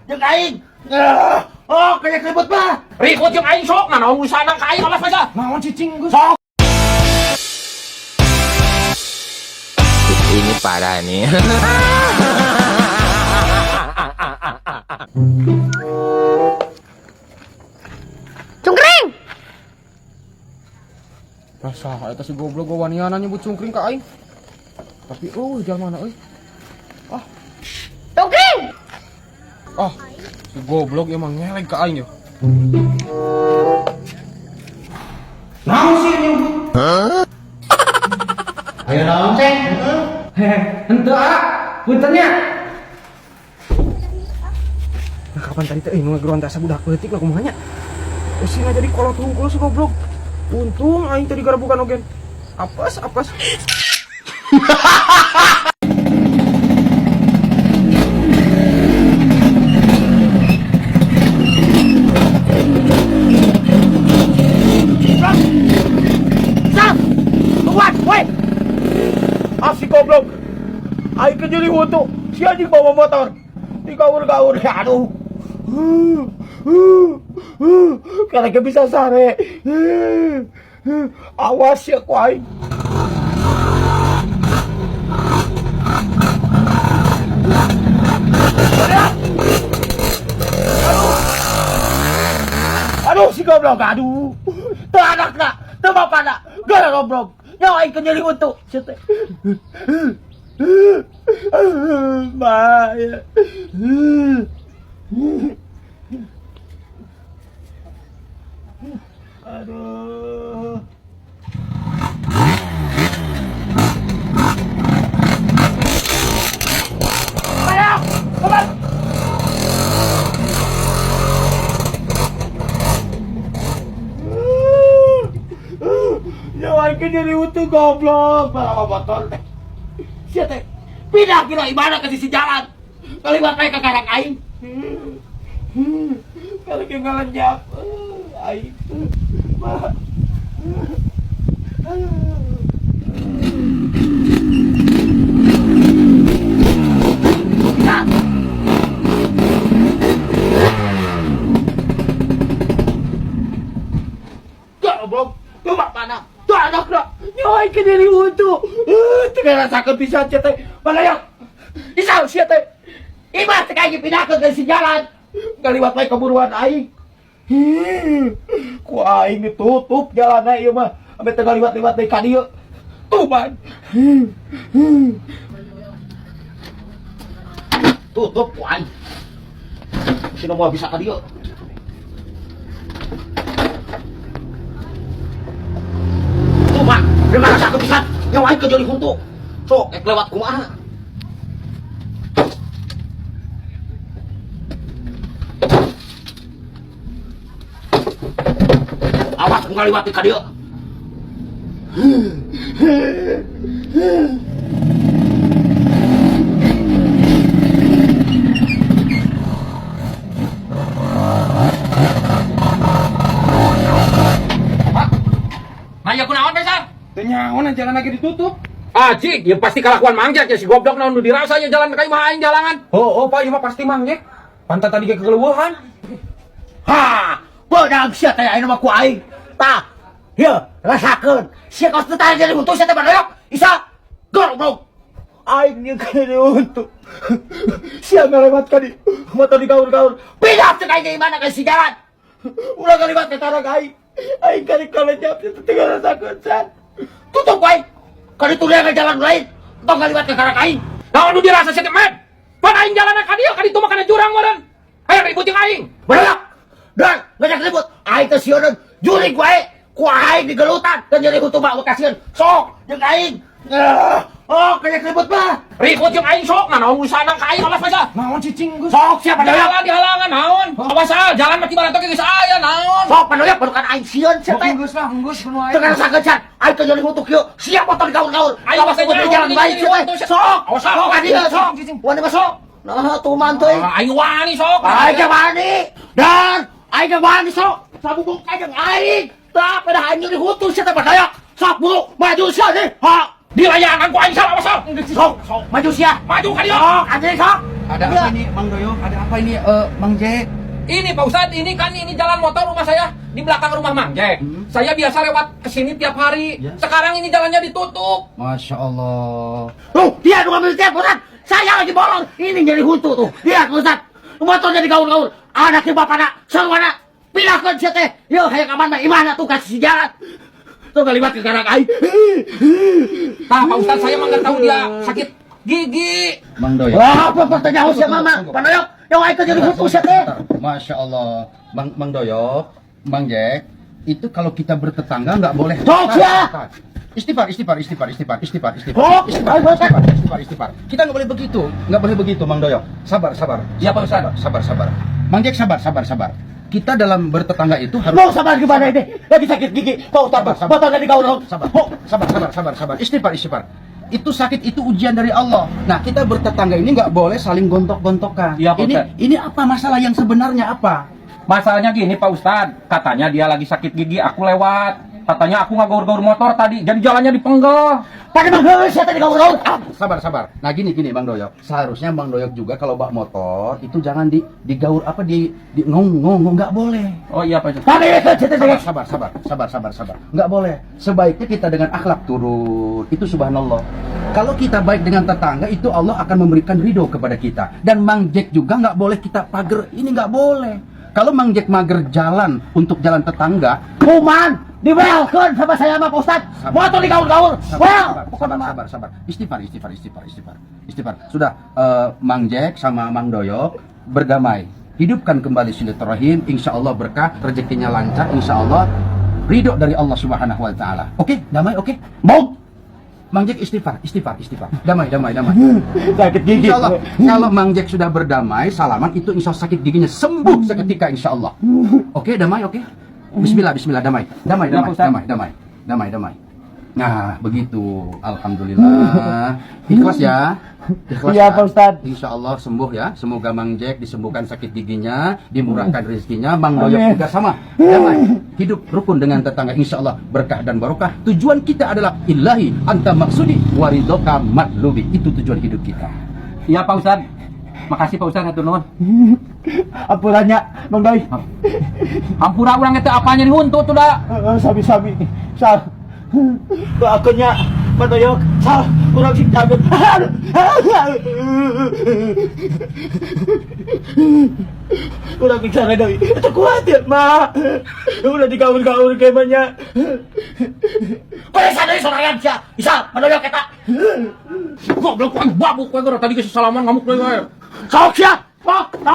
jeung aing. Kayak ribut mah. Ribut jeung aing sok, naon urusan ka aing alas aja. Naon cicing geus. Sok. Ini parah nih. Cungkring. Rasa eta si goblok waniana nyebut cungkring ka aing. Tapi jangan mana euy. Cungkring. Si goblok emang ngeleng ka aing ya. Naon sih nyebut? Ayo naon ceng? Henteu puntennya. Nah, kapan tadi teh nu ngegerontak sabudak peutik lah kumaha nya. Usina jadi kolot hungkul si goblok. Untung aing tadi gara bukan ogen. Apes. Si goblok. Aing ke jadi huntu. Si anjing bawa motor. Digaur-gaur. Aduh. Karena bisa sare. Awas ya ku aing. Aduh si goblok. Aduh. Teu anakna, teu bapana. Gara goblok. Nyawa aing ke jadi huntu. Siete. Maya. Aduh. Maya, kapan? Nyawa aing ke jadi huntu goblok. Para botol teh. Siete. Pindah kira ibadah ke sisi jalan. Kalimat mereka karang aing. Kalau kayak ngalenjak aing. Goblok, tuh bapana, tuh anakna, nyawa ke diri huntu. Tengah rasakan bisa teh. Mana yang? Isau sia teh. Imah teh kayak pindah ke si jalan. Kaliwat bae keburuan aing. Ku aing ditutup jalanna ieu mah. Ame teu liwat-liwat deui ka dieu. Tuban. Tutup ku aing. Sino mau bisa ka dieu. Tuban, dengan rasa kepisan nyawa aing kejoli huntu. Sok ek lewat kumaha. Awas ngaliwati ka dieu. Maya kunaon besar? Teu nyaon jalan lagi ditutup. Cik, ya pasti kelakuan mangjak ya si goblok naon nu dirasa ya jalan ka imah aing jalangan. Pak ieu mah pasti mangjek. Pantat tadi ge kegeleueuhan. Beudang sia teh ayeuna mah ku aing. Tah, ieu rasakeun. Sia kaos teh tah jadi huntu sia teh badoyok. Isa goblok. Aing ieu kene huntu. Sia ngalewat ka di motor digaur-gaur. Pindah teh aing imana ka si jalan. Ulah kaliwat teh tarang aing. Aing kali kalejap teh teu rasakeun san. Tutup aing. Kali tuh ke jalan lain, tong kaliwat ke karang aing. Naon nu dirasa sia teh men? Pan aing jalanna ka dieu ka ditu mah kana jurang meureun. Aya ribut jeung aing. Badak. Dan ngajak ribut. Aing teh sieun jurig wae. Ku aing digelutan dan jadi huntu mah kasieun. Sok jeung aing. Kayak ribut mah. Ribut jeung aing sok, naon urusan ka aing alas aja. Naon cicing geus. Sok siapa Jalan dihalangan naon? Awas jalan mah tiba teh geus aya naon? Sok panoyak barukan aing sieun sia teh. Geus lah, geus nu aing. Teu rasakeun can. Aing teh jadi huntu kieu. Siap motor gaul-gaul. Aing Awas teh ku di jalan baik sia teh. Sok. Awas Sok ka dieu sok. Wani mah sok. Nah, tuman teh. Aing wani sok. Aing ge wani. Dan aing ge wani sok. Sabubuk ka jeung aing. Tah pada aing jadi huntu sia teh panoyak. Sok bulu maju sia teh. Ha. Dilayangan ku aing salah awas. Sok, maju sia. Maju ka dieu. Sok, anjing sok. Ada apa ini, Mang Doyok? Ada apa ini, Mang Jack? Ini Pak Ustadz, ini jalan motor rumah saya di belakang rumah Mang Jack. Saya biasa lewat kesini tiap hari. Ya. Sekarang ini jalannya ditutup. Masya Allah. Tuh, dia tuh ngambil tiap Ustaz. Saya lagi bolong. Ini jadi huntu tuh. Lihat Ustaz. Motor jadi gaul-gaul. Anaknya bapak nak. Sarwana. Pilahkan siya teh. Yo, hayang aman mah. Imana tuh kasih jalan. Tuh kalimat ke kanak ay. Pak Ustadz, saya mah nggak tahu dia sakit gigi. Mang Doyok. Wah, apa pertanyaan siya mama? Panoyok. Yang ay ka jadi huntu siya teh. Masya Allah. Mang Doyok, Mang Jack, itu kalau kita bertetangga nggak boleh. Tok, ya. Istighfar. Tok, Istighfar. Kita nggak boleh begitu, Mang Doyok. Sabar. Iya, Pak Ustadz. Sabar. Mang Jack, sabar. Kita dalam bertetangga itu harus mau sabar gimana ini? Lagi sakit gigi. Kau tabak. Sabar. Motor jadi gaul-gaul. sabar. Istighfar. Itu sakit, itu ujian dari Allah. Nah, kita bertetangga ini nggak boleh saling gontok-gontokan. Iya, Pak Ustadz. Ini apa masalah yang sebenarnya apa? Masalahnya gini Pak Ustadz, katanya dia lagi sakit gigi, aku lewat. Katanya aku nggak gaur-gaur motor tadi, jadi jalannya dipenggal. Pada mah siya teh gaul-gaul. Sabar. Nah, gini Bang Doyok. Seharusnya Bang Doyok juga kalau bawa motor itu jangan digaur apa di ngong nggak boleh. Oh iya Pak Ustadz. Pada itu siya teh. Sabar. Nggak boleh. Sebaiknya kita dengan akhlak turun. Itu subhanallah. Kalau kita baik dengan tetangga, itu Allah akan memberikan ridho kepada kita. Dan Mang Jack juga nggak boleh kita pager. Ini nggak boleh. Kalau Mang Jack mager jalan untuk jalan tetangga, Kuman, dibelkan sama saya sama Pak Ustaz. Motor di gaul-gaul. Wah, sabar. Istighfar. Sudah, Mang Jack sama Mang Doyok berdamai. Hidupkan kembali silaturahim. Insya Allah berkah, rezekinya lancar. Insya Allah ridho dari Allah Subhanahu Wa Taala. Oke, damai. Oke. mau Mang Jack istighfar. Damai. sakit gigi. Insya Allah, kalau Mang Jack sudah berdamai, salaman, itu insya Allah sakit giginya sembuh seketika, insya Allah. Oke, damai, oke. Bismillah, damai. Nah, begitu. Alhamdulillah. Ikhlas ya. Iya, Pak Ustaz. Insya Allah sembuh ya. Semoga Mang Jack disembuhkan sakit giginya, dimurahkan rezekinya. Mang Doyok Amin. juga sama. Damai. Hidup rukun dengan tetangga. Insya Allah berkah dan barokah. Tujuan kita adalah ilahi anta maksudi waridoka matlubi. Itu tujuan hidup kita. Iya Pak Ustadz. Makasih Pak Ustadz, hatur nuhun. Ampurannya, Bang Doy. Ampura urang itu apanya dihuntu tuh dah. Sami-sami. Sal. Akhirnya Bang Doyok. Sal, kurang sing jago. Kurang bicara Doy. Itu kuat ya, Ma. Udah digaul-gaul kayak banyak. Pesa Doy sorangan siya. Isa, Bang Doyok kita. Goblok, babuk kowe tadi geus salaman ngamuk deui wae. Sok siya. Sok.